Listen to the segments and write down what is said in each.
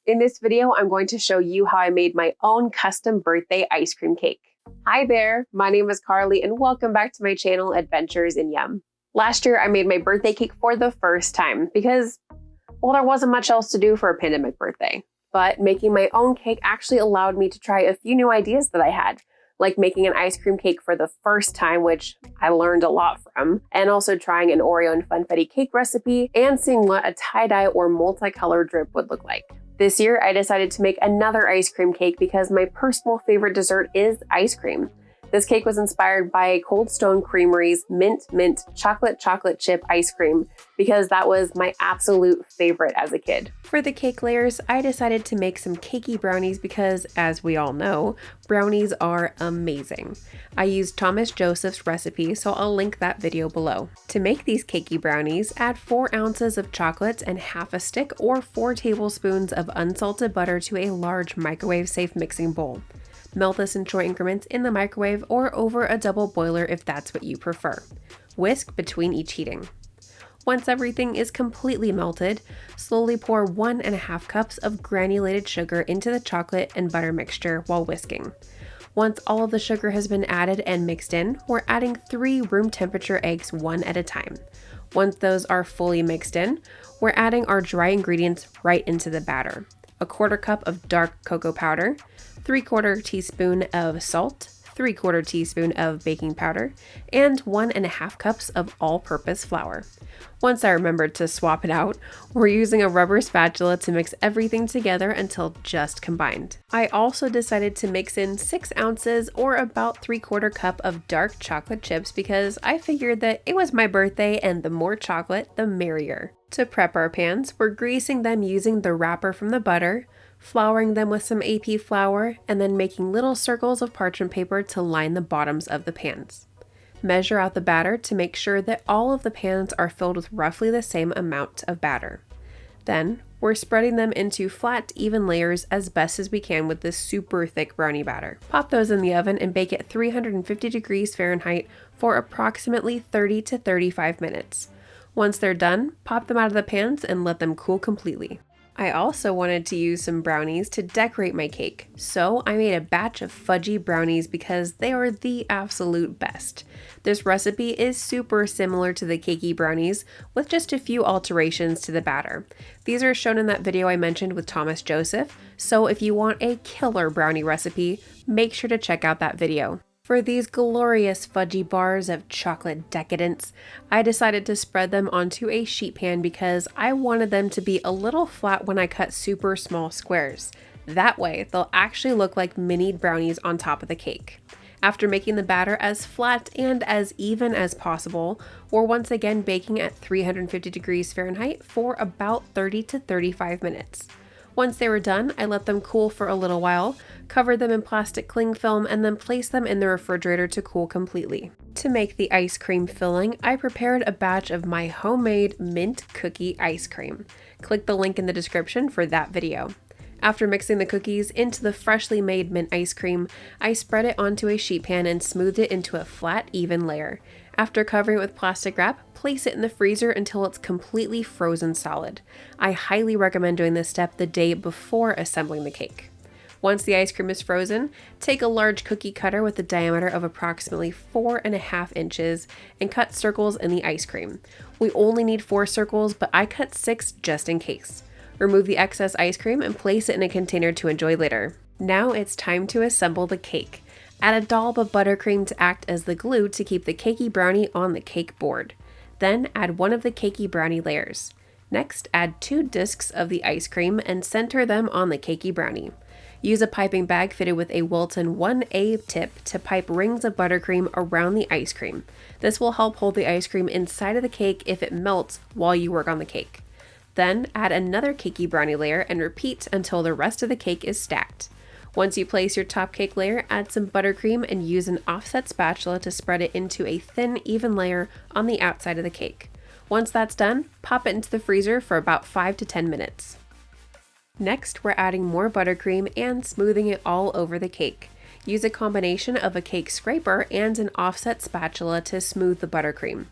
In this video, I'm going to show you how I made my own custom birthday ice cream cake. Hi there, my name is Carly and welcome back to my channel, Adventures in Yum. Last year, I made my birthday cake for the first time because, well, there wasn't much else to do for a pandemic birthday. But making my own cake actually allowed me to try a few new ideas that I had, like making an ice cream cake for the first time, which I learned a lot from, and also trying an Oreo and Funfetti cake recipe and seeing what a tie-dye or multicolor drip would look like. This year, I decided to make another ice cream cake because my personal favorite dessert is ice cream. This cake was inspired by Cold Stone Creamery's Mint chocolate chip ice cream because that was my absolute favorite as a kid. For the cake layers, I decided to make some cakey brownies because, as we all know, brownies are amazing. I used Thomas Joseph's recipe, so I'll link that video below. To make these cakey brownies, add 4 ounces of chocolate and half a stick or 4 tablespoons of unsalted butter to a large microwave-safe mixing bowl. Melt this in short increments in the microwave or over a double boiler if that's what you prefer. Whisk between each heating. Once everything is completely melted, slowly pour 1.5 cups of granulated sugar into the chocolate and butter mixture while whisking. Once all of the sugar has been added and mixed in, we're adding 3 room temperature eggs one at a time. Once those are fully mixed in, we're adding our dry ingredients right into the batter. 1/4 cup of dark cocoa powder, 3/4 teaspoon of salt, 3/4 teaspoon of baking powder, and 1.5 cups of all-purpose flour. Once I remembered to swap it out, we're using a rubber spatula to mix everything together until just combined. I also decided to mix in 6 ounces or about 3/4 cup of dark chocolate chips because I figured that it was my birthday and the more chocolate, the merrier. To prep our pans, we're greasing them using the wrapper from the butter, flouring them with some AP flour, and then making little circles of parchment paper to line the bottoms of the pans. Measure out the batter to make sure that all of the pans are filled with roughly the same amount of batter. Then, we're spreading them into flat, even layers as best as we can with this super thick brownie batter. Pop those in the oven and bake at 350 degrees Fahrenheit for approximately 30 to 35 minutes. Once they're done, pop them out of the pans and let them cool completely. I also wanted to use some brownies to decorate my cake, so I made a batch of fudgy brownies because they are the absolute best. This recipe is super similar to the cakey brownies with just a few alterations to the batter. These are shown in that video I mentioned with Thomas Joseph, so if you want a killer brownie recipe, make sure to check out that video. For these glorious fudgy bars of chocolate decadence, I decided to spread them onto a sheet pan because I wanted them to be a little flat when I cut super small squares. That way, they'll actually look like mini brownies on top of the cake. After making the batter as flat and as even as possible, we're once again baking at 350 degrees Fahrenheit for about 30 to 35 minutes. Once they were done, I let them cool for a little while, covered them in plastic cling film, and then placed them in the refrigerator to cool completely. To make the ice cream filling, I prepared a batch of my homemade mint cookie ice cream. Click the link in the description for that video. After mixing the cookies into the freshly made mint ice cream, I spread it onto a sheet pan and smoothed it into a flat, even layer. After covering it with plastic wrap, place it in the freezer until it's completely frozen solid. I highly recommend doing this step the day before assembling the cake. Once the ice cream is frozen, take a large cookie cutter with a diameter of approximately 4.5 inches and cut circles in the ice cream. We only need 4 circles, but I cut 6 just in case. Remove the excess ice cream and place it in a container to enjoy later. Now it's time to assemble the cake. Add a dollop of buttercream to act as the glue to keep the cakey brownie on the cake board. Then add one of the cakey brownie layers. Next, add 2 discs of the ice cream and center them on the cakey brownie. Use a piping bag fitted with a Wilton 1A tip to pipe rings of buttercream around the ice cream. This will help hold the ice cream inside of the cake if it melts while you work on the cake. Then add another cakey brownie layer and repeat until the rest of the cake is stacked. Once you place your top cake layer, add some buttercream and use an offset spatula to spread it into a thin, even layer on the outside of the cake. Once that's done, pop it into the freezer for about 5 to 10 minutes. Next, we're adding more buttercream and smoothing it all over the cake. Use a combination of a cake scraper and an offset spatula to smooth the buttercream.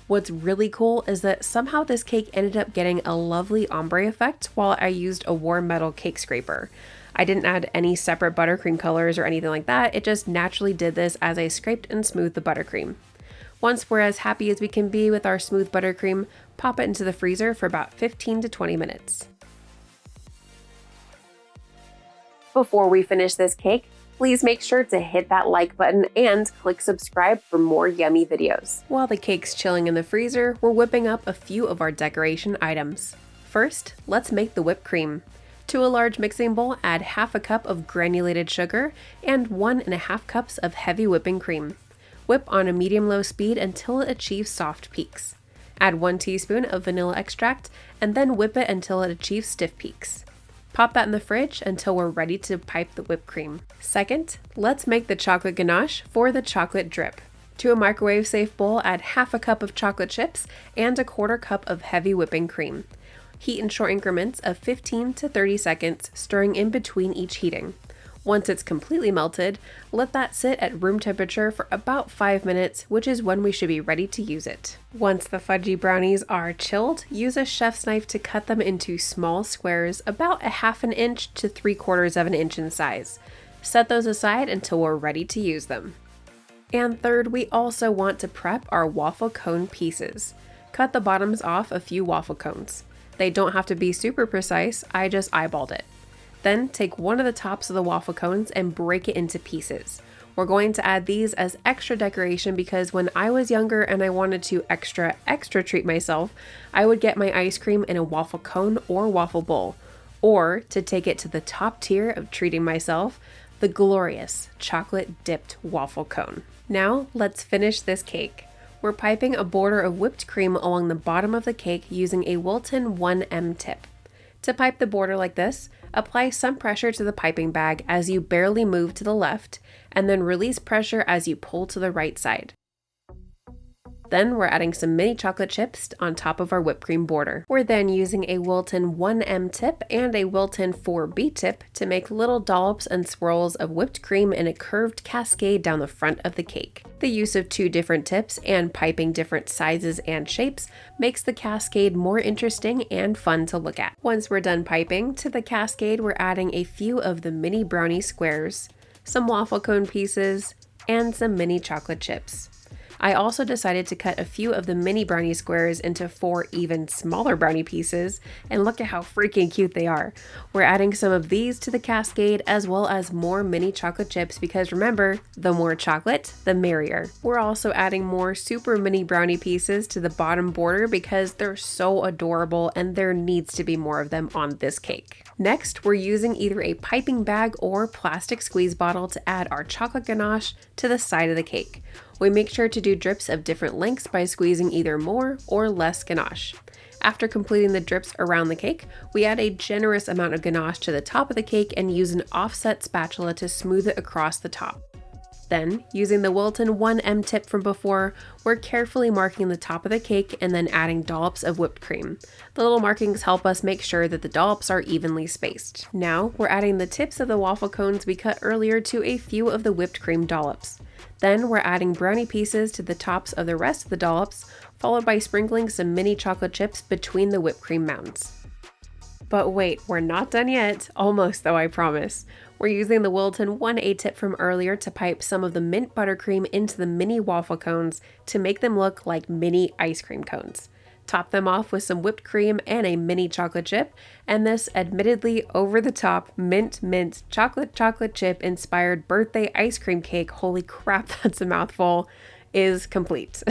What's really cool is that somehow this cake ended up getting a lovely ombre effect while I used a warm metal cake scraper. I didn't add any separate buttercream colors or anything like that, it just naturally did this as I scraped and smoothed the buttercream. Once we're as happy as we can be with our smooth buttercream, pop it into the freezer for about 15 to 20 minutes. Before we finish this cake, please make sure to hit that like button and click subscribe for more yummy videos. While the cake's chilling in the freezer, we're whipping up a few of our decoration items. First, let's make the whipped cream. To a large mixing bowl, add half a cup of granulated sugar and 1.5 cups of heavy whipping cream. Whip on a medium-low speed until it achieves soft peaks. Add 1 teaspoon of vanilla extract and then whip it until it achieves stiff peaks. Pop that in the fridge until we're ready to pipe the whipped cream. Second, let's make the chocolate ganache for the chocolate drip. To a microwave-safe bowl, add half a cup of chocolate chips and 1/4 cup of heavy whipping cream. Heat in short increments of 15 to 30 seconds, stirring in between each heating. Once it's completely melted, let that sit at room temperature for about 5 minutes, which is when we should be ready to use it. Once the fudgy brownies are chilled, use a chef's knife to cut them into small squares about 1/2 inch to 3/4 inch in size. Set those aside until we're ready to use them. And third, we also want to prep our waffle cone pieces. Cut the bottoms off a few waffle cones. They don't have to be super precise, I just eyeballed it. Then take one of the tops of the waffle cones and break it into pieces. We're going to add these as extra decoration because when I was younger and I wanted to extra treat myself, I would get my ice cream in a waffle cone or waffle bowl. Or, to take it to the top tier of treating myself, the glorious chocolate dipped waffle cone. Now let's finish this cake. We're piping a border of whipped cream along the bottom of the cake using a Wilton 1M tip. To pipe the border like this, apply some pressure to the piping bag as you barely move to the left, and then release pressure as you pull to the right side. Then we're adding some mini chocolate chips on top of our whipped cream border. We're then using a Wilton 1M tip and a Wilton 4B tip to make little dollops and swirls of whipped cream in a curved cascade down the front of the cake. The use of 2 different tips and piping different sizes and shapes makes the cascade more interesting and fun to look at. Once we're done piping, to the cascade we're adding a few of the mini brownie squares, some waffle cone pieces, and some mini chocolate chips. I also decided to cut a few of the mini brownie squares into 4 even smaller brownie pieces, and look at how freaking cute they are. We're adding some of these to the cascade as well as more mini chocolate chips because remember, the more chocolate, the merrier. We're also adding more super mini brownie pieces to the bottom border because they're so adorable and there needs to be more of them on this cake. Next, we're using either a piping bag or plastic squeeze bottle to add our chocolate ganache to the side of the cake. We make sure to do drips of different lengths by squeezing either more or less ganache. After completing the drips around the cake, we add a generous amount of ganache to the top of the cake and use an offset spatula to smooth it across the top. Then, using the Wilton 1M tip from before, we're carefully marking the top of the cake and then adding dollops of whipped cream. The little markings help us make sure that the dollops are evenly spaced. Now, we're adding the tips of the waffle cones we cut earlier to a few of the whipped cream dollops. Then we're adding brownie pieces to the tops of the rest of the dollops, followed by sprinkling some mini chocolate chips between the whipped cream mounds. But wait, we're not done yet. Almost though, I promise. We're using the Wilton 1A tip from earlier to pipe some of the mint buttercream into the mini waffle cones to make them look like mini ice cream cones. Top them off with some whipped cream and a mini chocolate chip, and this admittedly over-the-top mint chocolate chip inspired birthday ice cream cake, holy crap, that's a mouthful, is complete.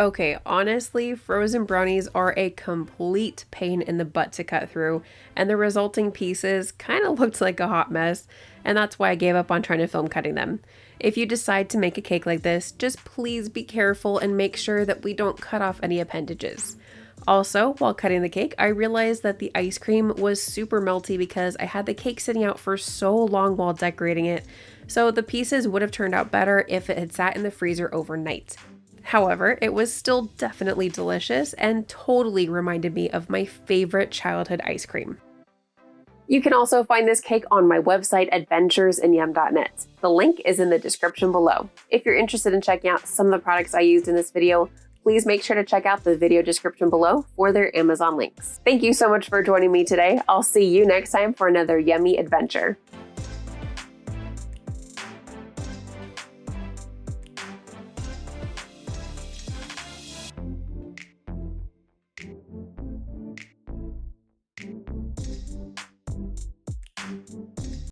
Okay, honestly, frozen brownies are a complete pain in the butt to cut through, and the resulting pieces kind of looked like a hot mess, and that's why I gave up on trying to film cutting them. If you decide to make a cake like this, just please be careful and make sure that we don't cut off any appendages. Also, while cutting the cake, I realized that the ice cream was super melty because I had the cake sitting out for so long while decorating it, so the pieces would have turned out better if it had sat in the freezer overnight. However, it was still definitely delicious and totally reminded me of my favorite childhood ice cream. You can also find this cake on my website, adventuresinYum.net. The link is in the description below. If you're interested in checking out some of the products I used in this video, please make sure to check out the video description below for their Amazon links. Thank you so much for joining me today. I'll see you next time for another yummy adventure.